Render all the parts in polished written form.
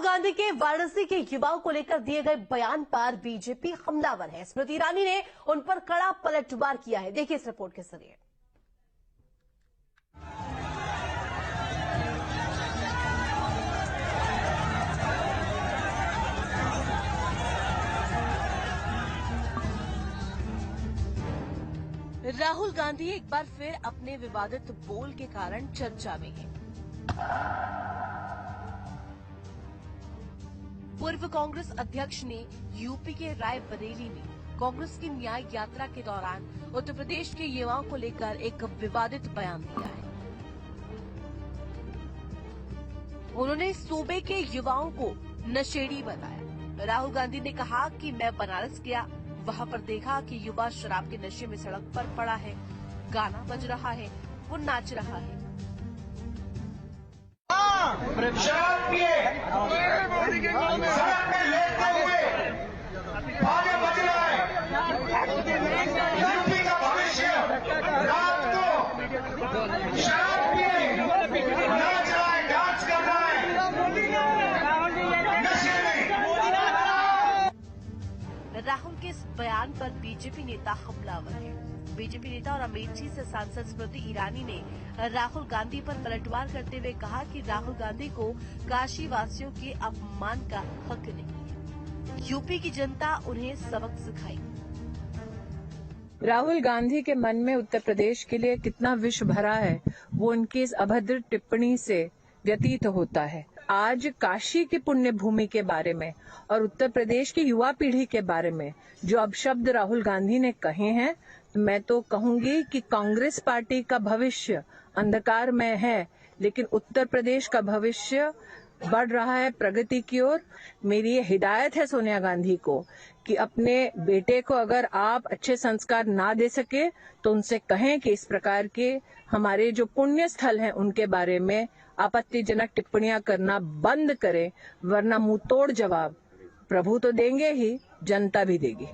गांधी के वाराणसी के युवाओं को लेकर दिए गए बयान पर बीजेपी हमलावर है। स्मृति ईरानी ने उन पर कड़ा पलटवार किया है। देखिए इस रिपोर्ट के जरिए। राहुल गांधी एक बार फिर अपने विवादित बोल के कारण चर्चा में हैं। पूर्व कांग्रेस अध्यक्ष ने यूपी के रायबरेली में कांग्रेस की न्याय यात्रा के दौरान उत्तर प्रदेश के युवाओं को लेकर एक विवादित बयान दिया है। उन्होंने सूबे के युवाओं को नशेड़ी बताया। राहुल गांधी ने कहा कि मैं बनारस गया, वहां पर देखा कि युवा शराब के नशे में सड़क पर पड़ा है, गाना बज रहा है, वो नाच रहा है। शराब पिए सड़क में लेटते हुए आगे बज रहा है। यूपी का भविष्य रात को शराब पिए नाच रहा है, डांस कर रहा है नशे में। राहुल के इस बयान पर बीजेपी नेता हमलावर है। बीजेपी नेता और अमेठी से सांसद स्मृति ईरानी ने राहुल गांधी पर पलटवार करते हुए कहा कि राहुल गांधी को काशी वासियों के अपमान का हक नहीं है। यूपी की जनता उन्हें सबक सिखाएगी। राहुल गांधी के मन में उत्तर प्रदेश के लिए कितना विष भरा है, वो उनकी इस अभद्र टिप्पणी से व्यतीत होता है। आज काशी की पुण्य भूमि के बारे में और उत्तर प्रदेश की युवा पीढ़ी के बारे में जो अपशब्द राहुल गांधी ने कहे हैं, मैं तो कहूंगी कि कांग्रेस पार्टी का भविष्य अंधकार में है, लेकिन उत्तर प्रदेश का भविष्य बढ़ रहा है प्रगति की ओर। मेरी ये हिदायत है सोनिया गांधी को कि अपने बेटे को अगर आप अच्छे संस्कार ना दे सके तो उनसे कहें कि इस प्रकार के हमारे जो पुण्य स्थल हैं उनके बारे में आपत्तिजनक टिप्पणियां करना बंद करें, वरना मुंह तोड़ जवाब प्रभु तो देंगे ही, जनता भी देगी।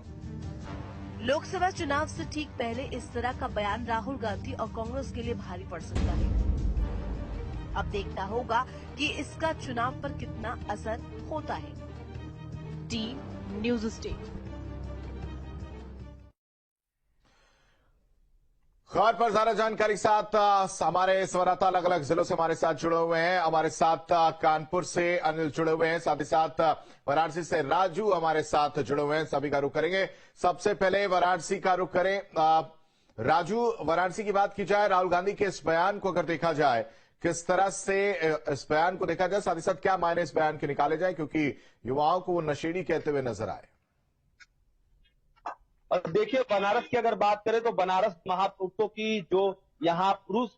लोकसभा चुनाव से ठीक पहले इस तरह का बयान राहुल गांधी और कांग्रेस के लिए भारी पड़ सकता है। अब देखना होगा कि इसका चुनाव पर कितना असर होता है। T news state. खबर पर ज्यादा जानकारी के साथ हमारे संवाददाता अलग अलग जिलों से हमारे साथ जुड़े हुए हैं। हमारे साथ कानपुर से अनिल जुड़े हुए हैं, साथ ही साथ वाराणसी से राजू हमारे साथ जुड़े हुए हैं। सभी का रुख करेंगे। सबसे पहले वाराणसी का रुख करें। राजू, वाराणसी की बात की जाए, राहुल गांधी के इस बयान को अगर देखा जाए, किस तरह से इस बयान को देखा जाए, साथ ही साथ क्या मायने इस बयान के निकाले जाए, क्योंकि युवाओं को वो नशेड़ी कहते हुए नजर आए। और देखिए, बनारस की अगर बात करें तो बनारस महापुरुषों की जो यहाँ पुरुष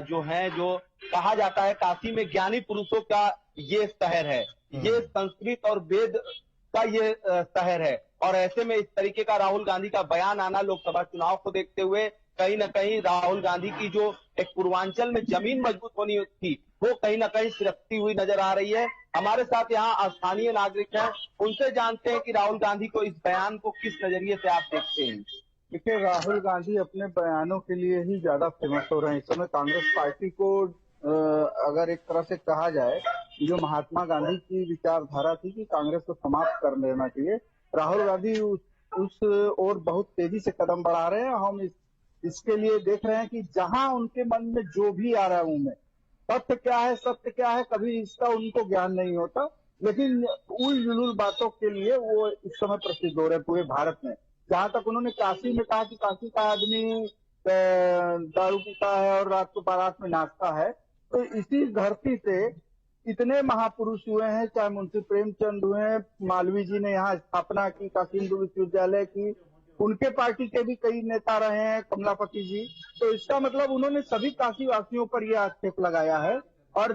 जो हैं, जो कहा जाता है काशी में ज्ञानी पुरुषों का ये शहर है, ये संस्कृत और वेद का ये शहर है। और ऐसे में इस तरीके का राहुल गांधी का बयान आना लोकसभा चुनाव को देखते हुए कहीं न कहीं राहुल गांधी की जो एक पूर्वांचल में जमीन मजबूत होनी थी, वो कहीं न कहीं सिरकती हुई नजर आ रही है। हमारे साथ यहाँ स्थानीय नागरिक हैं, उनसे जानते हैं कि राहुल गांधी को इस बयान को किस नजरिए से आप देखते हैं। देखिए, राहुल गांधी अपने बयानों के लिए ही ज्यादा फेमस हो रहे हैं। इस समय कांग्रेस पार्टी को अगर एक तरह से कहा जाए, जो महात्मा गांधी की विचारधारा थी कि कांग्रेस को समाप्त कर देना चाहिए, राहुल गांधी उस ओर बहुत तेजी से कदम बढ़ा रहे हैं। हम इसके लिए देख रहे हैं कि जहां उनके मन में जो भी आ रहा है उनमें सत्य क्या है, सत्य क्या है, कभी इसका उनको ज्ञान नहीं होता, लेकिन उल जुलूल बातों के लिए वो इस समय प्रसिद्ध हो रहे हैं पूरे भारत में। जहां तक उन्होंने काशी में कहा कि काशी का आदमी दारू पीता है और रात को बारात में नाचता है, तो इसी धरती से इतने महापुरुष हुए हैं, चाहे मुंशी प्रेमचंद हुए, मालवीय जी ने यहाँ स्थापना की काशी हिंदू विश्वविद्यालय की, उनके पार्टी के भी कई नेता रहे हैं, कमलापति जी। तो इसका मतलब उन्होंने सभी काशी वासियों पर यह आक्षेप लगाया है। और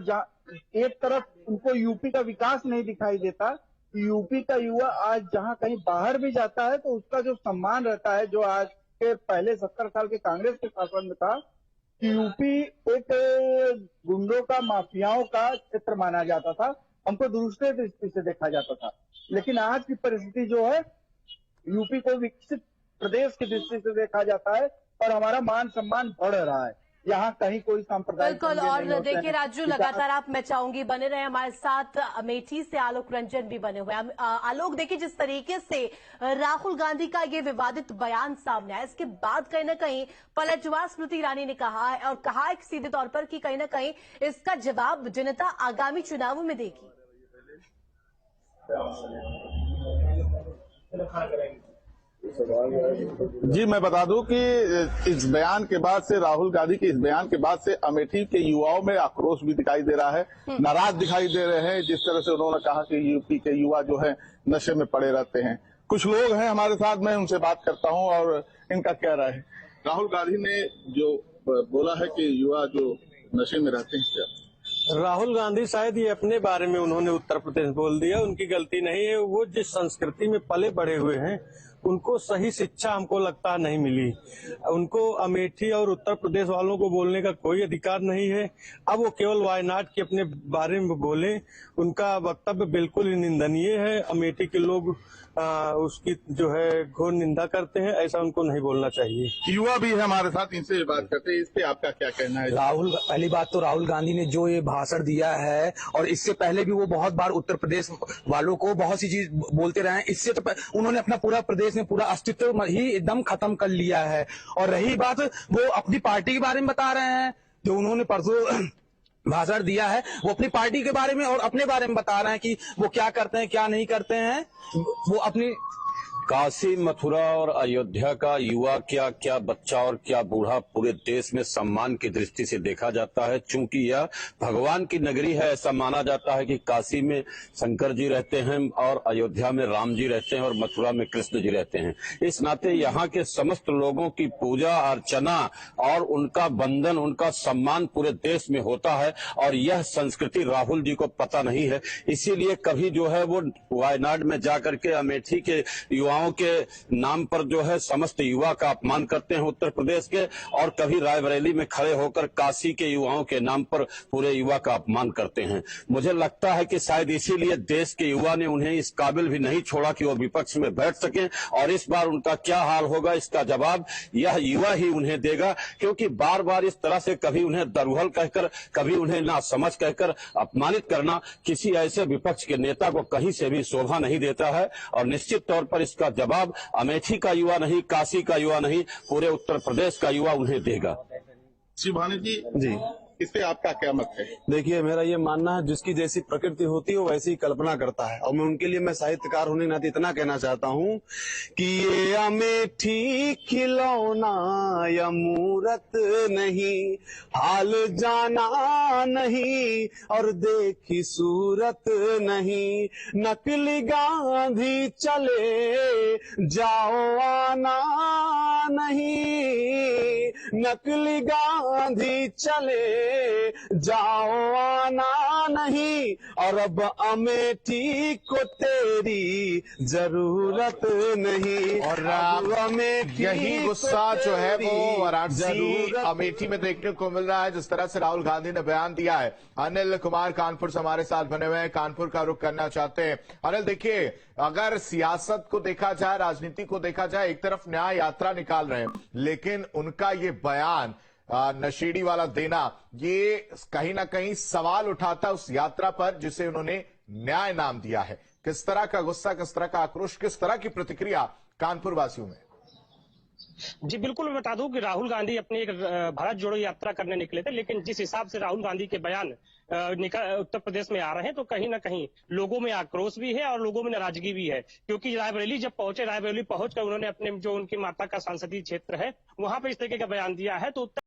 एक तरफ उनको यूपी का विकास नहीं दिखाई देता, यूपी का युवा आज जहां कहीं बाहर भी जाता है तो उसका जो सम्मान रहता है, जो आज के पहले 70 साल के कांग्रेस के शासन में था कि यूपी एक गुंडों का, माफियाओं का क्षेत्र माना जाता था, हमको दूसरे दृष्टि से देखा जाता था। लेकिन आज की परिस्थिति जो है, यूपी को विकसित प्रदेश की दृष्टि से देखा जाता है और हमारा मान सम्मान बढ़ रहा है। यहाँ कहीं कोई सांप्रदायिक बिल्कुल। दंगे और नहीं होते देखिए हैं। राजू, लगातार आप, मैं चाहूंगी बने रहे हमारे साथ। अमेठी से आलोक रंजन भी बने हुए हैं। आलोक, देखिए जिस तरीके से राहुल गांधी का ये विवादित बयान सामने आया, इसके बाद कहीं ना कहीं पलटवार स्मृति ईरानी ने कहा है, और कहा है सीधे तौर पर कि कहीं ना कहीं इसका जवाब जनता आगामी चुनावों में देगी। जी, मैं बता दूं कि इस बयान के बाद से, राहुल गांधी के इस बयान के बाद से अमेठी के युवाओं में आक्रोश भी दिखाई दे रहा है, नाराज दिखाई दे रहे हैं। जिस तरह से उन्होंने कहा कि यूपी के युवा जो है नशे में पड़े रहते हैं। कुछ लोग हैं हमारे साथ, मैं उनसे बात करता हूं और इनका क्या राय है। राहुल गांधी ने जो बोला है कि युवा जो नशे में रहते हैं, क्या राहुल गांधी शायद ये अपने बारे में उन्होंने उत्तर प्रदेश बोल दिया, उनकी गलती नहीं है। वो जिस संस्कृति में पले बड़े हुए हैं, उनको सही शिक्षा हमको लगता नहीं मिली। उनको अमेठी और उत्तर प्रदेश वालों को बोलने का कोई अधिकार नहीं है। अब वो केवल वायनाड के अपने बारे में बोले, उनका वक्तव्य बिल्कुल ही निंदनीय है। अमेठी के लोग उसकी जो है घोर निंदा करते हैं, ऐसा उनको नहीं बोलना चाहिए। युवा भी है हमारे साथ, इनसे बात करते हैं। इस पे आपका क्या कहना है? पहली बात तो राहुल गांधी ने जो ये भाषण दिया है, और इससे पहले भी वो बहुत बार उत्तर प्रदेश वालों को बहुत सी चीज बोलते रहे हैं। इससे तो उन्होंने अपना पूरा प्रदेश में पूरा अस्तित्व ही एकदम खत्म कर लिया है। और रही बात, वो अपनी पार्टी के बारे में बता रहे हैं, जो उन्होंने परसों भाषण दिया है, वो अपनी पार्टी के बारे में और अपने बारे में बता रहे हैं कि वो क्या करते हैं क्या नहीं करते हैं। वो अपनी काशी, मथुरा और अयोध्या का युवा, क्या क्या बच्चा और क्या बूढ़ा, पूरे देश में सम्मान की दृष्टि से देखा जाता है। चूंकि यह भगवान की नगरी है, ऐसा माना जाता है कि काशी में शंकर जी रहते हैं और अयोध्या में राम जी रहते हैं और मथुरा में कृष्ण जी रहते हैं। इस नाते यहाँ के समस्त लोगों की पूजा अर्चना और उनका बंधन, उनका सम्मान पूरे देश में होता है। और यह संस्कृति राहुल जी को पता नहीं है, इसीलिए कभी जो है वो वायनाड में जाकर के अमेठी के युवाओं के नाम पर जो है समस्त युवा का अपमान करते हैं उत्तर प्रदेश के, और कभी रायबरेली में खड़े होकर काशी के युवाओं के नाम पर पूरे युवा का अपमान करते हैं। मुझे लगता है कि शायद इसीलिए देश के युवा ने उन्हें इस काबिल भी नहीं छोड़ा कि वो विपक्ष में बैठ सकें। और इस बार उनका क्या हाल होगा, इसका जवाब यह युवा ही उन्हें देगा। क्योंकि बार बार इस तरह से कभी उन्हें दरुहल कहकर, कभी उन्हें नासमझ कहकर अपमानित करना किसी ऐसे विपक्ष के नेता को कहीं से भी शोभा नहीं देता है। और निश्चित तौर पर इसका जवाब अमेठी का युवा नहीं, काशी का युवा नहीं, पूरे उत्तर प्रदेश का युवा उन्हें देगा। शिवानी जी, इस पे आपका क्या मत है? देखिए, मेरा ये मानना है, जिसकी जैसी प्रकृति होती है वो वैसी ही कल्पना करता है। और मैं उनके लिए, मैं साहित्यकार होने के नाते इतना कहना चाहता हूँ कि ये अमेठी खिलौना या मूरत नहीं, हाल जाना नहीं और देखी सूरत नहीं, नकली गांधी चले जाओ आना नहीं, नकली गांधी चले जाओ आना नहीं, और अब अमेठी को तेरी जरूरत नहीं। और यही गुस्सा जो है वो वाराणसी, अमेठी में देखने को मिल रहा है। जिस तरह से राहुल गांधी ने बयान दिया है। अनिल कुमार कानपुर से हमारे साथ बने हुए हैं, कानपुर का रुख करना चाहते हैं। अनिल, देखिए, अगर सियासत को देखा जाए, राजनीति को देखा जाए, एक तरफ न्याय यात्रा निकाल रहे हैं, लेकिन उनका ये बयान नशेड़ी वाला देना, ये कहीं ना कहीं सवाल उठाता है उस यात्रा पर जिसे उन्होंने न्याय नाम दिया है। किस तरह का गुस्सा, किस तरह का आक्रोश, किस तरह की प्रतिक्रिया कानपुर वासियों में? जी बिल्कुल, मैं बता दूं कि राहुल गांधी अपनी एक भारत जोड़ो यात्रा करने निकले थे, लेकिन जिस हिसाब से राहुल गांधी के बयान उत्तर प्रदेश में आ रहे हैं, तो कहीं ना कहीं लोगों में आक्रोश भी है और लोगों में नाराजगी भी है। क्योंकि रायबरेली जब पहुंचे, रायबरेली पहुंचकर उन्होंने अपने जो उनकी माता का संसदीय क्षेत्र है वहां पर इस तरीके का बयान दिया है, तो